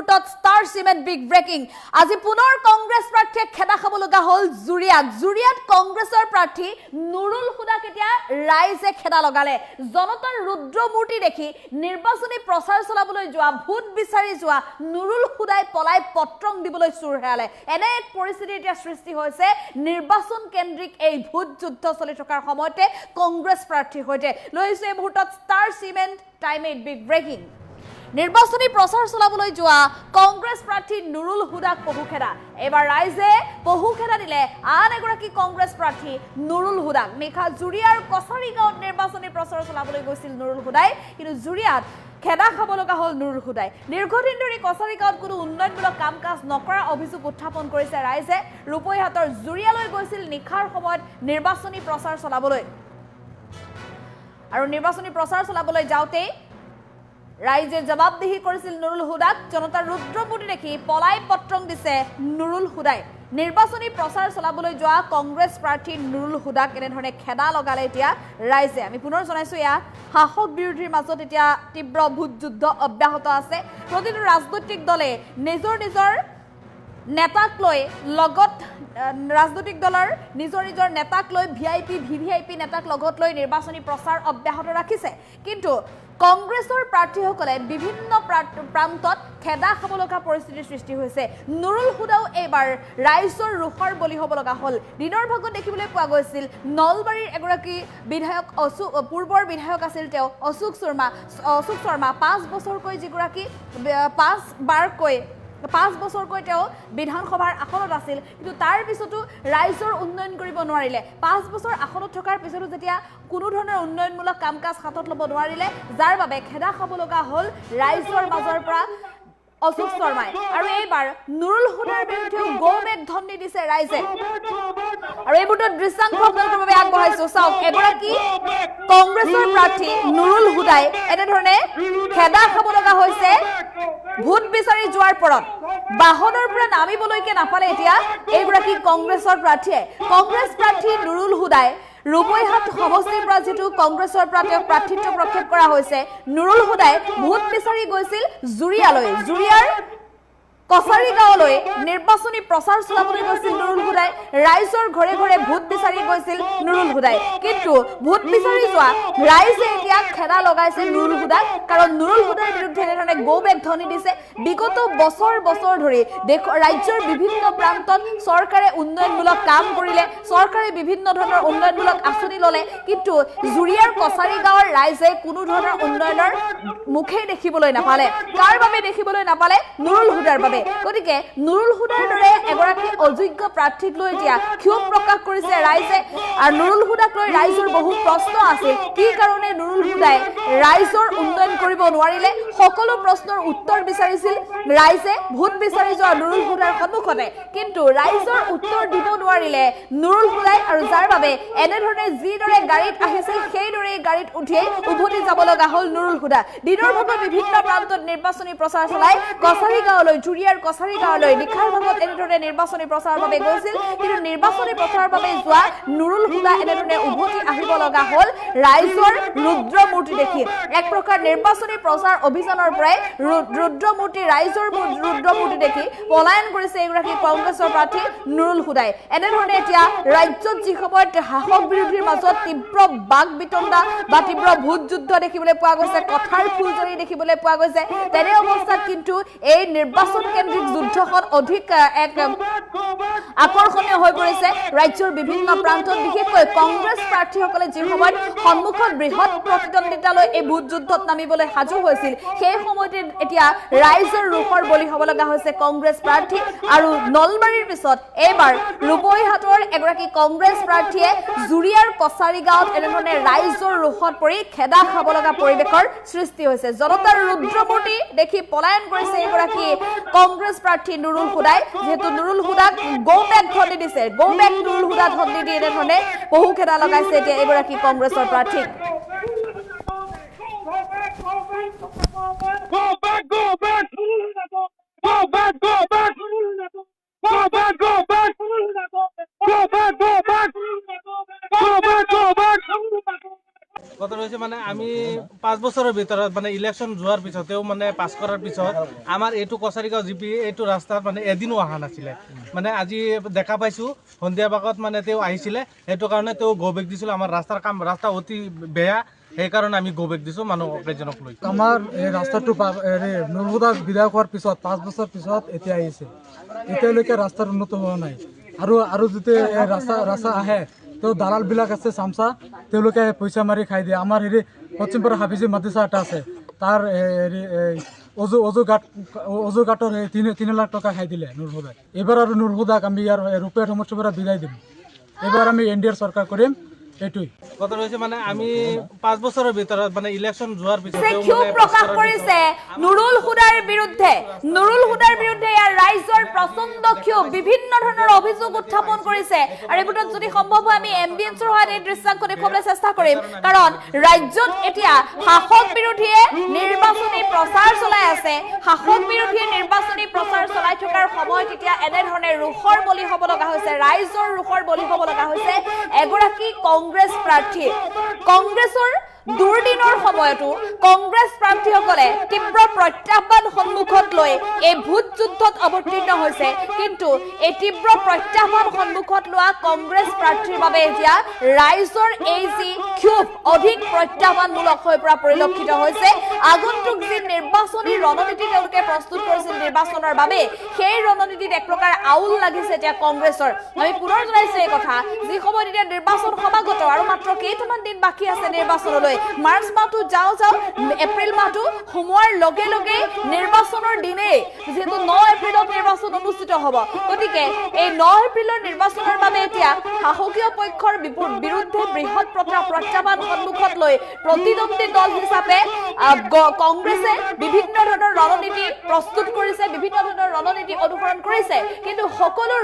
মুহূৰ্তত star cement big breaking আজি পুনৰ কংগ্ৰেছ প্ৰাৰ্থীয়ে খেদা খাব লগা হ'ল জুৰিয়াত কংগ্ৰেছৰ প্ৰাৰ্থী নুৰুল হুদাক এতিয়া ৰাইজে খেদা লগালে জনতাৰ ৰুদ্ৰমূৰ্তি দেখি নিৰ্বাচনী প্ৰচাৰ চলাবলৈ যোৱা ভোট বিচাৰি যোৱা নুৰুল হুদাই পলাই পত্ৰং দিবলৈ চুৰ হেৰালে এনে এক পৰিস্থিতি এতিয়া সৃষ্টি হৈছে নিৰ্বাচন কেন্দ্ৰিক এই ভোট যুদ্ধ চলি থকাৰ সময়তে কংগ্ৰেছ প্ৰাৰ্থীৰ সৈতে লৈছে এই মুহূৰ্তত star cement time eight big breaking নিৰ্বাচনী প্ৰচাৰ চলাবলৈ যোৱা কংগ্ৰেছ প্ৰাৰ্থী নুৰুল হুদাক পহুখেদা এবাৰ ৰাইজে পহুখেদা দিলে আন এগৰাকী কংগ্ৰেছ প্ৰাৰ্থী নুৰুল হুদাক নিশা জুৰিয়াৰ কছাৰী গাঁৱত নিৰ্বাচনী প্ৰচাৰ চলাবলৈ গৈছিল নুৰুল হুদাই কিন্তু জুৰিয়াত খেদা খাব লগা হ'ল নুৰুল হুদাই দীৰ্ঘদিন ধৰি কছাৰী গাঁৱত কোনো উন্নয়নমূলক কাম কাজ নকৰাৰ অভিযোগ উত্থাপন কৰিছে ৰাইজে ৰূপৈহাটৰ জুৰিয়ালৈ গৈছিল নিশাৰ সময়ত নিৰ্বাচনী প্ৰচাৰ চলাবলৈ আৰু নিৰ্বাচনী প্ৰচাৰ চলাবলৈ যাওঁতে ৰাইজে জবাবদিহি কৰিছিল নুৰুল হুদাক জনতাৰ ৰুদ্ৰমূৰ্তি দেখি পলাই পত্ৰং দিছে নুৰুল হুদাই নিৰ্বাচনী প্ৰচাৰ চলাবলৈ যোৱা কংগ্ৰেছ প্ৰাৰ্থী নুৰুল হুদাক এনেধৰণে খেদা লগালে এতিয়া ৰাইজে আমি পুনৰ জনাইছো এয়া শাসক বিৰোধীৰ মাজত এতিয়া তীব্ৰ ভোট যুদ্ধ অব্যাহত আছে প্ৰতিটো ৰাজনৈতিক দলে নিজৰ নেতাক লৈ লগত ৰাজনৈতিক দলৰ নিজৰ নেতাক লৈ ভিভিআইপি নেতাক লগত লৈ নিৰ্বাচনী প্ৰচাৰ অব্যাহত ৰাখিছে কিন্তু কংগ্ৰেছৰ প্ৰাৰ্থীসকলে বিভিন্ন প্ৰান্তত খেদা খাব লগা পৰিস্থিতিৰ সৃষ্টি হৈছে নুৰুল হুদাও এইবাৰ ৰাইজৰ ৰোষৰ বলি হ'ব লগা হ'ল দিনৰ ভাগত দেখিবলৈ পোৱা গৈছিল নলবাৰীৰ এগৰাকী বিধায়ক পূৰ্বৰ বিধায়ক আছিল তেওঁ অশোক শৰ্মা 5 বছৰকৈ যিগৰাকী 5 বছৰকৈ তেওঁ বিধানসভাৰ আসনত আছিল কিন্তু তাৰ পিছতো ৰাইজৰ উন্নয়ন কৰিব নোৱাৰিলে 5 বছৰ আসনত থকাৰ পিছতো যেতিয়া কোনো ধৰণৰ উন্নয়নমূলক কাম কাজ হাতত ল'ব নোৱাৰিলে যাৰ বাবে খেদা খাব লগা হ'ল ৰাইজৰ মাজৰ পৰা অশোক শৰ্মাই আৰু এইবাৰ নুৰুল হুদাৰ বিৰুদ্ধেও গৌবেগ ধ্বনি দিছে ৰাইজে আৰু এই মুহূৰ্তত দৃশ্যাংশ আপোনালোকৰ বাবে আগবঢ়াইছো চাওক এগৰাকী কংগ্ৰেছৰ প্ৰাৰ্থী নুৰুল হুদাই এনেধৰণে খেদা খাব লগা হৈছে ভোট বিচাৰি যোৱাৰ পৰত বাহনৰ পৰা নামিবলৈকে নাপালে এতিয়া এইগৰাকী কংগ্ৰেছৰ প্ৰাৰ্থীয়ে কংগ্ৰেছ প্ৰাৰ্থী নুৰুল হুদাই ৰূপৈহাট সমষ্টিৰ পৰা যেটো কংগ্ৰেছৰ পৰা তেওঁ প্ৰাৰ্থিত্ব প্ৰক্ষেপ কৰা হৈছে নুৰুল হুদাই ভোট বিচাৰি গৈছিল জুৰিয়াৰ কছাৰী গাঁৱলৈ নিৰ্বাচনী প্ৰচাৰ চলাবলৈ গৈছিল নুৰুল হুদাই ৰাইজৰ ঘৰে ঘৰে ভোট বিচাৰি গৈছিল নুৰুল হুদাই কিন্তু ভোট বিচাৰি যোৱা ৰাইজে এতিয়া খেদা লগাইছে নুৰুল হুদাক কাৰণ নুৰুল হুদাৰ বিৰুদ্ধে এনেধৰণে গৌবেগ ধ্বনি দিছে বিগত বছৰ ধৰি ৰাজ্যৰ বিভিন্ন প্ৰান্তত চৰকাৰে উন্নয়নমূলক কাম কৰিলে চৰকাৰে বিভিন্ন ধৰণৰ উন্নয়নমূলক আঁচনি ল'লে কিন্তু জুৰিয়াৰ কছাৰী গাঁৱৰ ৰাইজে কোনো ধৰণৰ উন্নয়নৰ মুখেই দেখিবলৈ নাপালে কাৰ বাবে দেখিবলৈ নাপালে নুৰুল হুদাৰ বাবে গতিকে নুৰুল হুদাৰ দৰে এগৰাকী অযোগ্য প্ৰাৰ্থীক লৈ এতিয়া ক্ষোভ প্ৰকাশ কৰিছে ৰাইজে আৰু নুৰুল হুদাক লৈ ৰাইজৰ বহু প্ৰশ্ন আছিল কি কাৰণে নুৰুল হুদাই ৰাইজৰ উন্নয়ন কৰিব নোৱাৰিলে সকলো প্ৰশ্নৰ উত্তৰ বিচাৰিছিল ৰাইজে ভোট বিচাৰি যোৱা নুৰুল হুদাৰ সন্মুখতে কিন্তু ৰাইজৰ উত্তৰ দিব নোৱাৰিলে নুৰুল হুদাই আৰু যাৰ বাবে এনেধৰণে যিদৰে গাড়ীত আহিছিল সেইদৰে গাড়ীত উঠিয়েই উভতি যাব লগা হ'ল নুৰুল হুদা দিনৰ ভাগত বিভিন্ন প্ৰান্তত নিৰ্বাচনী প্ৰচাৰ চলাই কছাৰী গাঁৱলৈ জুৰিয়াৰ কছাৰী গাঁৱলৈ নিশাৰ ভাগত এনেধৰণে নিৰ্বাচনী প্ৰচাৰৰ বাবে গৈছিল কিন্তু নিৰ্বাচনী প্ৰচাৰৰ বাবে যোৱা নুৰুল হুদা এনেধৰণে উভতি আহিব লগা হ'ল ৰাইজৰ ৰুদ্ৰমূৰ্তি দেখি এক প্ৰকাৰ নিৰ্বাচনী প্ৰচাৰ অভিযানৰ পৰাই ৰাইজৰ ৰুদ্ৰমূৰ্তি দেখি পলায়ন কৰিছে এগৰাকী কংগ্ৰেছৰ প্ৰাৰ্থী নুৰুল হুদাই এনেধৰণে এতিয়া ৰাজ্যত যি সময়ত শাসক বিৰোধীৰ মাজত তীব্ৰ বাক বিতণ্ডা বা তীব্ৰ ভোট যুদ্ধ দেখিবলৈ পোৱা গৈছে কথাৰ ফুলজৰি দেখিবলৈ পোৱা গৈছে তেনে অৱস্থাত কিন্তু এই নিৰ্বাচন কেন্দ্ৰিক যুদ্ধখন অধিক এক আকৰ্ষণীয় হৈ পৰিছে ৰাজ্যৰ বিভিন্ন প্ৰান্তত বিশেষকৈ কংগ্ৰেছ প্ৰাৰ্থীসকলে যি সময়ত সন্মুখত বৃহৎ প্ৰতিদ্বন্দ্বিতালৈ এই ভোট যুদ্ধত নামিবলৈ সাজু হৈছিল সেই সময়তে এতিয়া ৰাইজৰ ৰোষৰ বলি হ'ব লগা হৈছে কংগ্ৰেছ প্ৰাৰ্থী আৰু নলবাৰীৰ পিছত এইবাৰ ৰূপৈহাটৰ এগৰাকী কংগ্ৰেছ প্ৰাৰ্থীয়ে জুৰিয়াৰ কছাৰী গাঁৱত এনেধৰণে ৰাইজৰ ৰোষত পৰি খেদা খাব লগা পৰিৱেশৰ সৃষ্টি হৈছে জনতাৰ ৰুদ্ৰমূৰ্তি দেখি পলায়ন কৰিছে এগৰাকী কংগ্ৰেছ প্ৰাৰ্থী নুৰুল হুদাই যেহেতু নুৰুল হুদাক গৌবেগ ধ্বনি দিছে গৌবেগ নুৰুল হুদা ধ্বনি দি এনেধৰণে বহু খেদা লগাইছে এতিয়া এগৰাকী কংগ্ৰেছৰ প্ৰাৰ্থীক গত হৈছে মানে আমি 5 বছৰৰ ভিতৰত মানে ইলেকশ্যন যোৱাৰ পিছতেও মানে পাছ কৰাৰ পিছত আমাৰ এইটো কছাৰীগাঁও জিপি এইটো ৰাস্তাত মানে এদিনো অহা নাছিলে। মানে আজি দেখা পাইছোঁ সন্ধিয়া ভাগত মানে তেওঁ আহিছিলে, সেইটো কাৰণে তেওঁ গৌবেগ দিছিল। আমাৰ ৰাস্তা অতি বেয়া, সেইকাৰণে আমি গৌবেগ দিছোঁ মানুহ কেইজনক লৈ। আমাৰ এই ৰাস্তাটো নুৰুহুদা বিধায়ক হোৱাৰ পিছত 5 বছৰ পিছত এতিয়া আহিছে, এতিয়ালৈকে ৰাস্তাৰ উন্নত হোৱা নাই। আৰু যেতিয়া ৰাস্তা আহে তেওঁ দালালবিলাক আছে চামচা, তেওঁলোকে পইচা মাৰি খাই দিয়ে। আমাৰ পশ্চিমপাৰা হাফিজি মাদ্ৰাছা এটা আছে, তাৰ অজু ঘাটৰ 3 লাখ টকা খাই দিলে নুৰুহুদাক। এইবাৰ আৰু নুৰুহুদাক আমি ইয়াৰ ৰূপে সমষ্টিৰ পৰা বিদায় দিম। এইবাৰ আমি NDA চৰকাৰ কৰিম, এইটোই কথা হৈছে। মানে আমি 5 বছৰৰ ভিতৰত মানে ইলেকশ্যন যোৱাৰ পিছতেও ক্ষোভ প্ৰকাশ কৰিছে নুৰুল হুদাৰ বিৰুদ্ধে। নুৰুল হুদাৰ বিৰুদ্ধে ইয়াৰ ৰাইজৰ প্ৰচণ্ড ক্ষোভ, বিভিন্ন ধৰণৰ অভিযোগ উত্থাপন কৰিছে। আৰু এই ভিতৰত যদি সম্ভৱ হয় আমি এম্বিয়েন্সৰ সহায়ত এই দৃশ্যাংশ দেখুৱাবলৈ চেষ্টা কৰিম, কাৰণ ৰাজ্যত এতিয়া শাসক বিৰোধীয়ে নিৰ্বাচনী প্ৰচাৰ চলাই আছে। শাসক বিৰোধীয়ে নিৰ্বাচনী প্ৰচাৰ চলাই থকাৰ সময়ত এতিয়া এনেধৰণে ৰোষৰ বলি হ'ব লগা হৈছে, ৰাইজৰ ৰোষৰ বলি হ'ব লগা হৈছে এগৰাকী কংগ্ৰেছ প্ৰাৰ্থী। কংগ্ৰেছৰ দুৰ্দিনৰ সময়তো কংগ্ৰেছ প্ৰাৰ্থীসকলে তীব্ৰ প্ৰত্যাহ্বান সন্মুখত লৈ এই ভোট যুদ্ধত অৱতীৰ্ণ হৈছে। কিন্তু এই তীব্ৰ প্ৰত্যাহ্বান সন্মুখত লোৱা কংগ্ৰেছ প্ৰাৰ্থীৰ বাবে এতিয়া ৰাইজৰ এই যি ক্ষোভ অধিক প্ৰত্যাহ্বানমূলক হৈ পৰা পৰিলক্ষিত হৈছে। আগন্তুক যি নিৰ্বাচনী ৰণনীতি তেওঁলোকে প্ৰস্তুত কৰিছিল নিৰ্বাচনৰ বাবে, সেই ৰণনীতিত এক প্ৰকাৰ আউল লাগিছে এতিয়া কংগ্ৰেছৰ। আমি পুনৰ জনাইছো এই কথা, যি সময়ত এতিয়া নিৰ্বাচন সমাগত আৰু মাত্ৰ কেইটামান দিন বাকী আছে নিৰ্বাচনলৈ। মাৰ্চ মাহটো যাওঁ এপ্ৰিল মাহটো সোমোৱাৰ লগে লগে নিৰ্বাচনৰ দিনেই, যিহেতু 9 এপ্ৰিলত নিৰ্বাচন অনুষ্ঠিত হ'ব। গতিকে এই 9 এপ্ৰিলৰ নিৰ্বাচনৰ বাবে এতিয়া শাসকীয় পক্ষৰ বিৰুদ্ধে বৃহৎ প্ৰত্যাহ্বান সন্মুখত লৈ প্ৰতিদ্বন্দ্বী দল হিচাপে কংগ্ৰেছে বিভিন্ন ধৰণৰ ৰণনীতি প্ৰস্তুত কৰিছে, বিভিন্ন ধৰণৰ ৰণনীতি অনুসৰণ কৰিছে। কিন্তু সকলো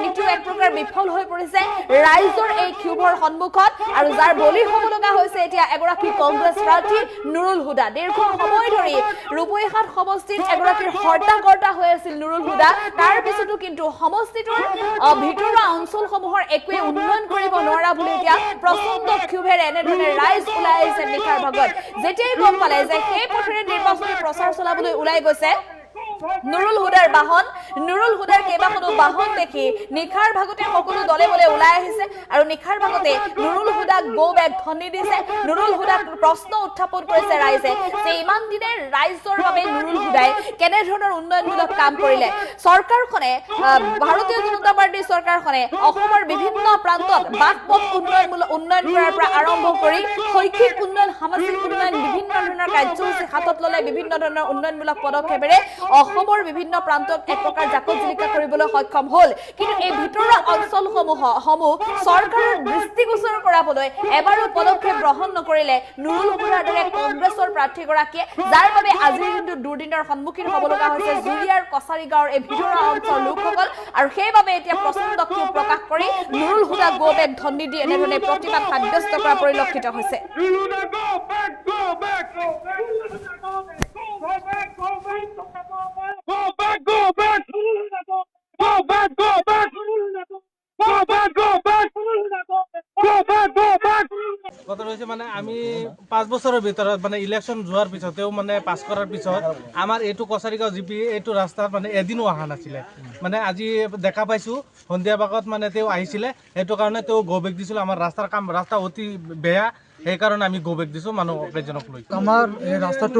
নীতিও এক প্ৰকাৰ বিফল হৈ পৰিছে ৰাইজৰ এই ক্ষোভৰ সন্মুখত। আৰু যাৰ বলি হ'ব লগা হৈছে এতিয়া এগৰাকী কংগ্ৰেছ প্ৰাৰ্থী নুৰুল হুদা। দীৰ্ঘ সময় ধৰি ৰূপৈহাট সমষ্টিত এগৰাকীৰ হৰ্তাকৰ্তা হৈ আছিল নুৰুল হুদা। তাৰ পিছতো কিন্তু সমষ্টিটোৰ ভিতৰুৱা অঞ্চলসমূহৰ একোৱে উন্নয়ন কৰিব নোৱাৰা বুলি এতিয়া প্ৰচণ্ড ক্ষোভেৰে এনেধৰণে ৰাইজ ওলাই আহিছে নিশাৰ ভাগত। যেতিয়াই গম পালে যে সেই পথেৰে নিৰ্বাচনী প্ৰচাৰ চলাবলৈ ওলাই গৈছে নুৰুল হুদাৰ বাহন, নুৰুল হুদাৰ কেইবাখনো বাহন দেখি নিশাৰ ভাগতে সকলো দলে বলে ওলাই আহিছে। আৰু নিশাৰ ভাগতে নুৰুল হুদাক গো বেগ ধ্বনি দিছে, নুৰুল হুদাক প্ৰশ্ন উত্থাপন কৰিছে ৰাইজে যে ইমান দিনে ৰাইজৰ বাবে নুৰুল হুদাই কেনেধৰণৰ উন্নয়নমূলক কাম কৰিলে। চৰকাৰখনে, ভাৰতীয় জনতা পাৰ্টীৰ চৰকাৰখনে অসমৰ বিভিন্ন প্ৰান্তত বাট-পথ উন্নয়ন কৰাৰ পৰা আৰম্ভ কৰি শৈক্ষিক উন্নয়ন, সামাজিক উন্নয়ন, বিভিন্ন ধৰণৰ কাৰ্যসূচী হাতত ল'লে, বিভিন্ন ধৰণৰ উন্নয়নমূলক পদক্ষেপেৰে অসমৰ বিভিন্ন প্ৰান্তক এক প্ৰকাৰ জাকত জিলিকা কৰিবলৈ সক্ষম হ'ল। কিন্তু এই ভিতৰুৱা অঞ্চলসমূহ চৰকাৰৰ দৃষ্টিগোচৰ কৰাবলৈ এবাৰো পদক্ষেপ গ্ৰহণ নকৰিলে নুৰুল হুদাৰ দৰে কংগ্ৰেছৰ প্ৰাৰ্থীগৰাকীয়ে, যাৰ বাবে আজিৰ কিন্তু দুৰ্দিনৰ সন্মুখীন হ'ব লগা হৈছে জুৰিয়াৰ কছাৰীগাঁৱৰ এই ভিতৰুৱা অঞ্চলৰ লোকসকল। আৰু সেইবাবে এতিয়া প্ৰচণ্ড ক্ষোভ প্ৰকাশ কৰি নুৰুল হুদাক গো বেগ ধ্বনি দি এনেধৰণে প্ৰতিবাদ সাব্যস্ত কৰা পৰিলক্ষিত হৈছে। কথা হৈছে মানে আমি 5 বছৰৰ ভিতৰত মানে ইলেকশ্যন যোৱাৰ পিছতেও মানে পাছ কৰাৰ পিছত আমাৰ এইটো কছাৰীগাঁও জিপি এইটো ৰাস্তাত মানে এদিনো অহা নাছিলে। মানে আজি দেখা পাইছোঁ সন্ধিয়া ভাগত মানে তেওঁ আহিছিলে, সেইটো কাৰণে তেওঁ গৌবেগ দিছিল। আমাৰ ৰাস্তা অতি বেয়া, সেইকাৰণে আমি গৌবেগ দিছোঁ মানুহ কেইজনক লৈ। আমাৰ এই ৰাস্তাটো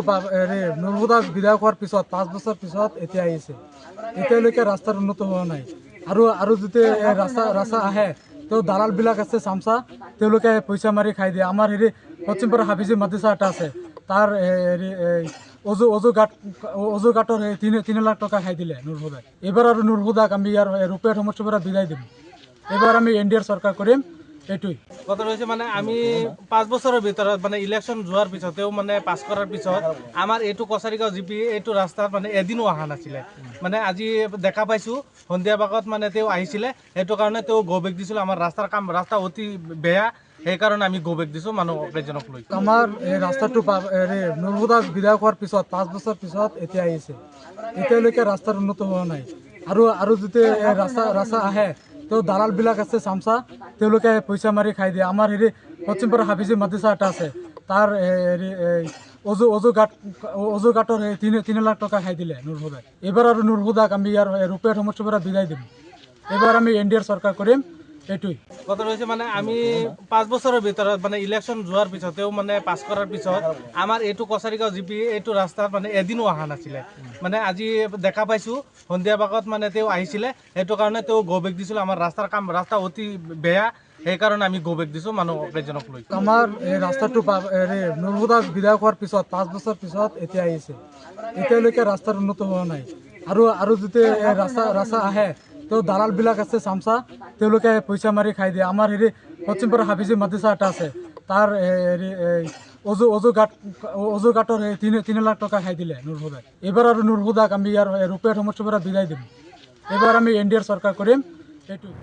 নুৰুহুদা বিধায়ক হোৱাৰ পিছত 5 বছৰ পিছত এতিয়া আহিছে, এতিয়ালৈকে ৰাস্তাৰ উন্নত হোৱা নাই। আৰু যেতিয়া ৰাস্তা আহে তেওঁ দালাল, 3 লাখ টকা খাই দিয়ে। আমাৰ পশ্চিমপাৰা হাফিজি মাদ্ৰাছা এটা আছে, তাৰ অজু ঘাটৰ 3 লাখ টকা খাই দিলে নুৰুহুদাক। এইবাৰ আৰু নুৰুহুদাক আমি ইয়াৰ ৰূপে সমষ্টিৰ পৰা বিদায় দিম। এইবাৰ আমি NDA চৰকাৰ কৰিম, এইটোই কথা হৈছে মানে আমি 5 বছৰৰ ভিতৰত মানে ইলেকশ্যন যোৱাৰ পিছতেও মানে পাছ কৰাৰ পিছত আমাৰ এইটো কছাৰীগাঁও জিপি এইটো ৰাস্তাত মানে এদিনো অহা নাছিলে। মানে আজি দেখা পাইছোঁ সন্ধিয়া ভাগত মানে তেওঁ আহিছিলে, সেইটো কাৰণে তেওঁ গৌবেগ দিছিল। আমাৰ ৰাস্তাটো অজু ঘাটৰ 3 লাখ টকা খাই দিলে নুৰুহুদাক। এইবাৰ আৰু নুৰুহুদাক আমি ইয়াৰ ৰূপে সমষ্টিৰ পৰা বিদায় দিম। এইবাৰ আমি NDA চৰকাৰ কৰিম, এইটোই কথা হৈছে। মানে আমি 5 বছৰৰ ভিতৰত মানে ইলেকশ্যন যোৱাৰ পিছতেও মানে পাছ কৰাৰ পিছত আমাৰ এইটো কছাৰীগাঁও জিপি এইটো ৰাস্তাত মানে এদিনো অহা নাছিলে। মানে আজি দেখা পাইছোঁ সন্ধিয়া ভাগত মানে তেওঁ আহিছিলে, সেইটো কাৰণে তেওঁ গৌবেগ দিছিল। আমাৰ ৰাস্তা অতি বেয়া, সেইকাৰণে আমি গৌবেগ দিছোঁ মানুহ কেইজনক লৈ। আমাৰ এই ৰাস্তাটো নুৰুহুদা বিধায়ক হোৱাৰ পিছত 5 বছৰ পিছত এতিয়া আহিছে, এতিয়ালৈকে ৰাস্তাৰ উন্নত হোৱা নাই। আৰু যেতিয়া ৰাস্তা আহে তেওঁ দালালবিলাক আছে চামচা, তেওঁলোকে পইচা মাৰি খাই দিয়ে। আমাৰ পশ্চিমপাৰা হাফিজি মাদ্ৰাছা এটা আছে, তার অজু গাঁটর 3 লাখ টাকা খাই দিলে নুর হুদাক। এবার আর নুর হুদাক আমি আর রূপের সমস্যা পৰা বিদায় দিম। এবাৰ আমি এনডিএৰ সৰকাৰ কৰিম, এইটোই কথা ৰয়েছে। মানে আমি 5 বছৰেৰ ভিতৰত মানে ইলেকশন যোৱাৰ পিছতেও মানে পাছ কৰাৰ পিছত আমাৰ এইটো কছাৰীগাঁও জিপি এইটো ৰাস্তাত মানে এদিনো অহা নাছিলে। মানে আজি দেখা পাইছোঁ সন্ধিয়া ভাগত মানে তেওঁ আহিছিলে, সেইটো কাৰণে তেওঁ গৌবেগ দিছিল। আমাৰ ৰাস্তা অতি বেয়া, সেইকাৰণে আমি গৌবেগ দিছোঁ মানুহ কেইজনক লৈ। আমাৰ এই ৰাস্তাটো নুৰ হুদাক বিদায় হোৱাৰ পিছত 5 বছৰ পিছত এতিয়া আহিছে। এতিয়ালৈকে ৰাস্তাৰ উন্নত হোৱা নাই। আৰু যেতিয়া ৰাস্তা আহে তো দালালবিলাক আছে চামচা, তেওঁলোকে পইচা মাৰি খাই দিয়ে। আমাৰ পশ্চিমপাৰা হাফিজি মাদ্ৰাছা এটা আছে, তাৰ অজু গাঁটৰ 3 লাখ টাকা খাই দিলে নুৰ হুদাক। এবাৰ আৰ নুৰ হুদাক আমি আৰ ৰূপেৰ সমস্যা পৰা বিদায় দিম। এবাৰ আমি এনডিএৰ সৰকাৰ কৰিম, এইটোই।